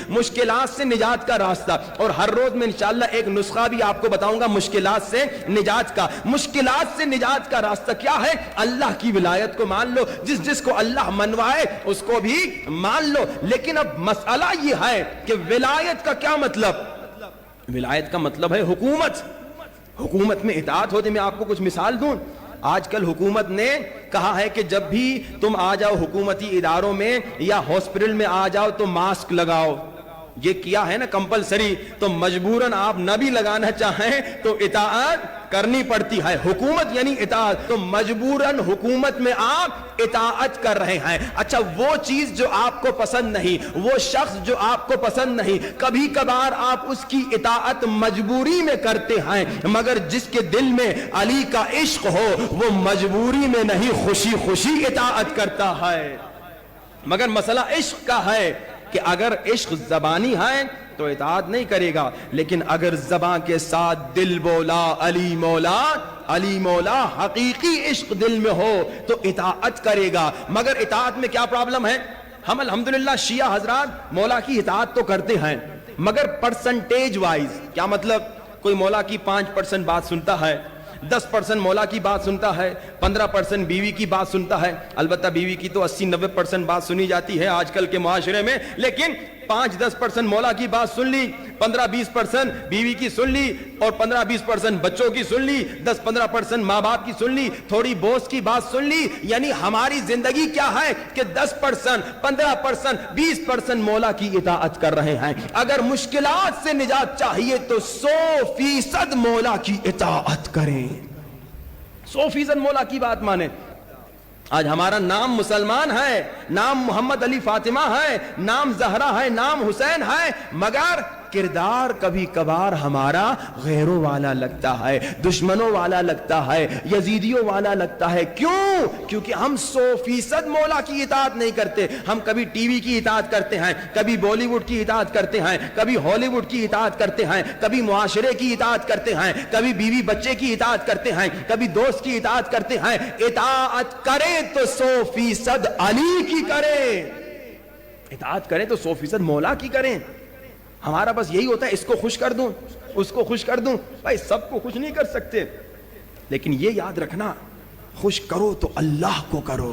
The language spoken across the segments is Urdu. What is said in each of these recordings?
مشکلات سے نجات کا راستہ، اور ہر روز میں انشاءاللہ ایک نسخہ بھی آپ کو بتاؤں گا مشکلات سے نجات کا۔ مشکلات سے نجات کا راستہ کیا ہے؟ اللہ کی ولایت کو مان لو، جس کو اللہ منوائے اس کو بھی مان لو۔ لیکن اب مسئلہ یہ ہے کہ ولایت کا کیا مطلب؟ ولایت کا مطلب ہے حکومت، حکومت میں اطاعت ہوتی۔ میں آپ کو کچھ مثال دوں، آج کل حکومت نے کہا ہے کہ جب بھی تم آ جاؤ حکومتی اداروں میں یا ہاسپٹل میں آ جاؤ تو ماسک لگاؤ۔ یہ کیا ہے نا کمپلسری، تو مجبوراً آپ نہ بھی لگانا چاہیں تو اطاعت کرنی پڑتی ہے۔ حکومت یعنی اطاعت، تو مجبوراً حکومت میں آپ اطاعت کر رہے ہیں۔ اچھا وہ چیز جو آپ کو پسند نہیں، وہ شخص جو آپ کو پسند نہیں، کبھی کبھار آپ اس کی اطاعت مجبوری میں کرتے ہیں، مگر جس کے دل میں علی کا عشق ہو وہ مجبوری میں نہیں خوشی خوشی اطاعت کرتا ہے۔ مگر مسئلہ عشق کا ہے کہ اگر عشق زبانی ہے تو اطاعت نہیں کرے گا، لیکن اگر زبان کے ساتھ دل بولا علی مولا، علی مولا، حقیقی عشق دل میں ہو تو اطاعت کرے گا۔ مگر اطاعت میں کیا پرابلم ہے؟ ہم الحمدللہ شیعہ حضرات مولا کی اطاعت تو کرتے ہیں، مگر پرسنٹیج وائز۔ کیا مطلب؟ کوئی مولا کی 5% بات سنتا ہے، 10% مولا کی بات سنتا ہے، 15% بیوی کی بات سنتا ہے۔ البتہ بیوی کی تو 80-90% بات سنی جاتی ہے آج کل کے معاشرے میں، لیکن 5-10% مولا کی بات سن لی، 15-20% بیوی کی سن لی، اور 15-20% بچوں کی سن لی، 10-15% ماں باپ کی سن لی، تھوڑی بوس کی بات سن لی۔ یعنی ہماری زندگی کیا ہے کہ 10%، 15%، 20% مولا کی اطاعت کر رہے ہیں۔ اگر مشکلات سے نجات چاہیے تو 100% مولا کی اطاعت کریں، 100% مولا کی بات مانیں۔ آج ہمارا نام مسلمان ہے، نام محمد علی فاطمہ ہے، نام زہرا ہے، نام حسین ہے، مگر کردار کبھی کبھار ہمارا غیروں والا لگتا ہے، دشمنوں والا لگتا ہے، یزیدیوں والا لگتا ہے۔ کیوں؟ کیونکہ ہم 100% مولا کی اطاعت نہیں کرتے۔ ہم کبھی ٹی وی کی اطاعت کرتے ہیں، کبھی بالی ووڈ کی اطاعت کرتے ہیں، کبھی ہالی ووڈ کی اطاعت کرتے ہیں، کبھی معاشرے کی اطاعت کرتے ہیں، کبھی بیوی بچے کی اطاعت کرتے ہیں، کبھی دوست کی اطاعت کرتے ہیں۔ اطاعت کریں تو 100% علی کی کریں، اطاعت کریں تو 100% مولا کی کریں۔ ہمارا بس یہی ہوتا ہے اس کو خوش کر دوں، اس کو خوش کر دوں۔ بھائی سب کو خوش نہیں کر سکتے، لیکن یہ یاد رکھنا، خوش کرو تو اللہ کو کرو،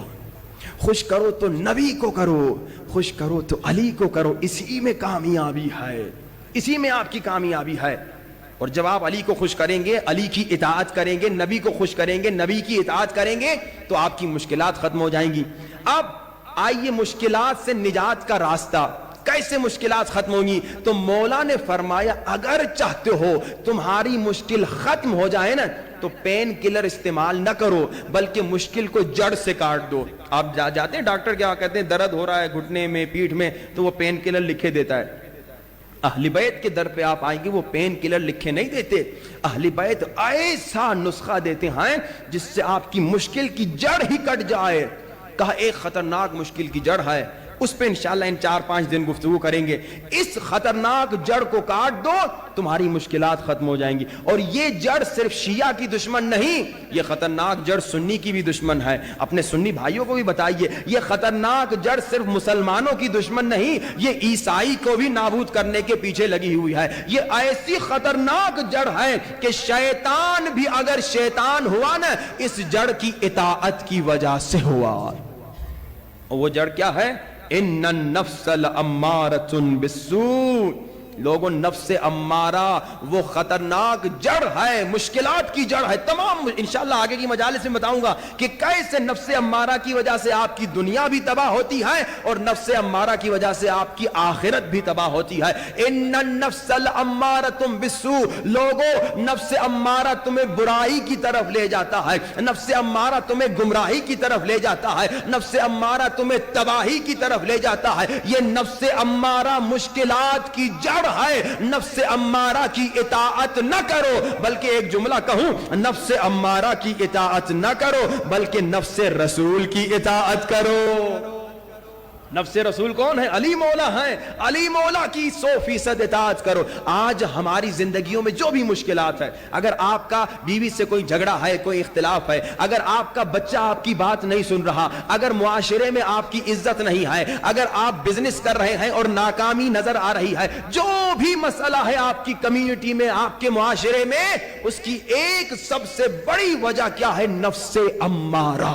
خوش کرو تو نبی کو کرو، خوش کرو تو علی کو کرو۔ اسی میں کامیابی ہے، اسی میں آپ کی کامیابی ہے۔ اور جب آپ علی کو خوش کریں گے، علی کی اطاعت کریں گے، نبی کو خوش کریں گے، نبی کی اطاعت کریں گے، تو آپ کی مشکلات ختم ہو جائیں گی۔ اب آئیے مشکلات سے نجات کا راستہ، کیسے مشکلات ختم ہوں گی؟ تو مولا نے فرمایا اگر چاہتے ہو تمہاری مشکل ختم ہو جائے نا تو پین کلر استعمال نہ کرو، بلکہ مشکل کو جڑ سے کاٹ دو۔ آپ جاتے ہیں ڈاکٹر کیا کہتے ہیں درد ہو رہا ہے گھٹنے میں، پیٹھ میں، تو وہ پین کلر لکھے دیتا ہے۔ اہل بیت کے در پہ آپ آئیں گے وہ پین کلر لکھے نہیں دیتے، اہل بیت ایسا نسخہ دیتے ہیں جس سے آپ کی مشکل کی جڑ ہی کٹ جائے۔ کہا ایک خطرناک مشکل کی جڑ ہے، اس پہ انشاءاللہ ان 4-5 دن گفتگو کریں گے۔ اس خطرناک جڑ کو کاٹ دو تمہاری مشکلات ختم ہو جائیں گی۔ اور یہ جڑ صرف شیعہ کی دشمن نہیں، یہ خطرناک جڑ سنی کی بھی دشمن ہے۔ اپنے سنی بھائیوں کو بھی بتائیے، یہ خطرناک جڑ صرف مسلمانوں کی دشمن نہیں، یہ عیسائی کو بھی نابود کرنے کے پیچھے لگی ہوئی ہے۔ یہ ایسی خطرناک جڑ ہے کہ شیطان بھی اگر شیطان ہوا نا اس جڑ کی اطاعت کی وجہ سے ہوا۔ اور وہ جڑ کیا ہے؟ ان النفس لامارۃ بالسوء۔ لوگوں نفس امارہ وہ خطرناک جڑ ہے، مشکلات کی جڑ ہے۔ تمام انشاءاللہ آگے کی مجالس میں بتاؤں گا کہ کیسے نفس امارہ کی وجہ سے آپ کی دنیا بھی تباہ ہوتی ہے اور نفس امارہ کی وجہ سے آپ کی آخرت بھی تباہ ہوتی ہے۔ ان النفس لامارۃ بالسوء۔ لوگوں نفس امارہ تمہیں برائی کی طرف لے جاتا ہے، نفس امارہ تمہیں گمراہی کی طرف لے جاتا ہے، نفس امارہ تمہیں تباہی کی طرف لے جاتا ہے۔ یہ نفس امارہ مشکلات کی جڑ ہے۔ نفس امارہ کی اطاعت نہ کرو، بلکہ ایک جملہ کہوں، نفس امارہ کی اطاعت نہ کرو بلکہ نفس رسول کی اطاعت کرو۔ نفس رسول کون ہے؟ علی مولا ہے. علی مولا کی 100% اطاعت کرو. آج ہماری زندگیوں میں جو بھی مشکلات ہے، اگر آپ کا بیوی سے کوئی جھگڑا ہے، کوئی اختلاف ہے، اگر آپ کا بچہ آپ کی بات نہیں سن رہا، اگر معاشرے میں آپ کی عزت نہیں ہے، اگر آپ بزنس کر رہے ہیں اور ناکامی نظر آ رہی ہے، جو بھی مسئلہ ہے آپ کی کمیونٹی میں، آپ کے معاشرے میں، اس کی ایک سب سے بڑی وجہ کیا ہے؟ نفس امارہ.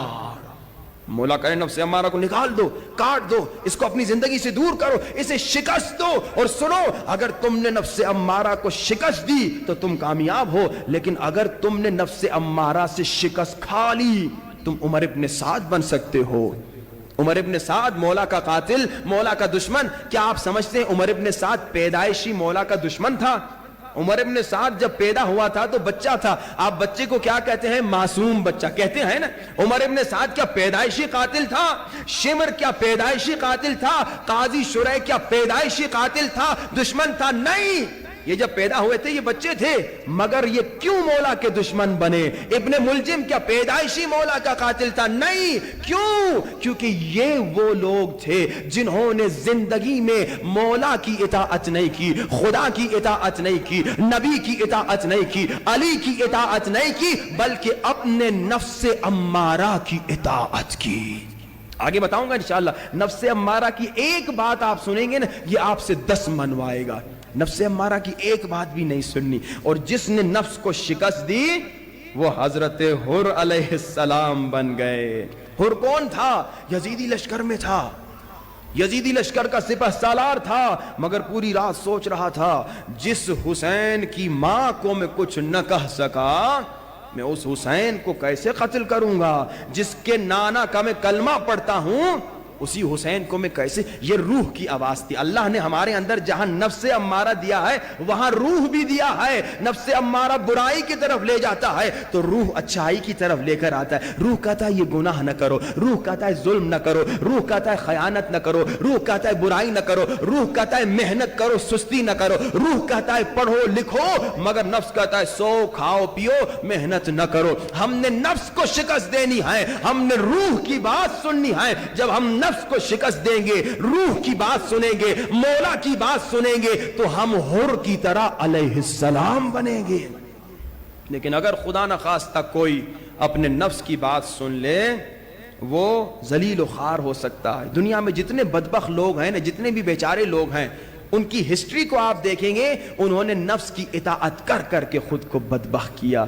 مولا کہے نفس امارہ کو نکال دو، کاٹ دو، اس کو اپنی زندگی سے دور کرو، اسے شکست دو. اور سنو، اگر تم نے نفس امارہ کو شکست دی تو تم کامیاب ہو، لیکن اگر تم نے نفس امارہ سے شکست کھا لی، تم عمر ابن سعد بن سکتے ہو. عمر ابن سعد مولا کا قاتل، مولا کا دشمن. کیا آپ سمجھتے ہیں عمر ابن سعد پیدائشی مولا کا دشمن تھا؟ عمر ابن سعد جب پیدا ہوا تھا تو بچہ تھا. آپ بچے کو کیا کہتے ہیں؟ معصوم بچہ کہتے ہیں نا. عمر ابن سعد کیا پیدائشی قاتل تھا؟ شمر کیا پیدائشی قاتل تھا؟ قاضی شریح کیا پیدائشی قاتل تھا؟ دشمن تھا؟ نہیں. یہ جب پیدا ہوئے تھے یہ بچے تھے، مگر یہ کیوں مولا کے دشمن بنے؟ ابن ملجم کیا پیدائشی مولا کا قاتل تھا؟ نہیں. کیوں؟ کیونکہ یہ وہ لوگ تھے جنہوں نے زندگی میں مولا کی اطاعت نہیں کی، خدا کی اطاعت نہیں کی، نبی کی اطاعت نہیں کی، علی کی اطاعت نہیں کی، بلکہ اپنے نفس امارہ کی اطاعت کی. آگے بتاؤں گا انشاءاللہ. نفس امارہ کی ایک بات آپ سنیں گے نا، یہ آپ سے 10 منوائے گا. نفس امارہ کی ایک بات بھی نہیں سننی. اور جس نے نفس کو شکست دی وہ حضرت حر علیہ السلام بن گئے. حر کون تھا؟ یزیدی لشکر میں تھا، یزیدی لشکر کا سپہ سالار تھا، مگر پوری رات سوچ رہا تھا جس حسین کی ماں کو میں کچھ نہ کہہ سکا، میں اس حسین کو کیسے قتل کروں گا؟ جس کے نانا کا میں کلمہ پڑھتا ہوں اسی حسین کو میں کیسے؟ یہ روح کی آواز تھی. اللہ نے ہمارے اندر جہاں نفس امارہ دیا ہے وہاں روح بھی دیا ہے. نفس امارہ برائی کی طرف لے جاتا ہے تو روح اچھائی کی طرف لے کر آتا ہے. روح کہتا ہے یہ گناہ نہ کرو، روح کہتا ہے ظلم نہ کرو، روح کہتا ہے خیانت نہ کرو، روح کہتا ہے برائی نہ کرو، روح کہتا ہے محنت کرو، سستی نہ کرو، روح کہتا ہے پڑھو لکھو، مگر نفس کہتا ہے سو کھاؤ پیو، محنت نہ کرو. ہم نے نفس کو شکست دینی ہے، ہم نے روح کی بات سننی ہے. جب ہم نفس کو شکست دیں گے، روح کی بات سنیں گے، مولا کی بات سنیں گے، تو ہم حر کی طرح علیہ السلام بنیں گے. لیکن اگر خدا نخواستہ کوئی اپنے نفس کی بات سن لے وہ ذلیل و خوار ہو سکتا ہے. دنیا میں جتنے بدبخت لوگ ہیں نا، جتنے بھی بیچارے لوگ ہیں، ان کی ہسٹری کو آپ دیکھیں گے، انہوں نے نفس کی اطاعت کر کر کے خود کو بدبخت کیا.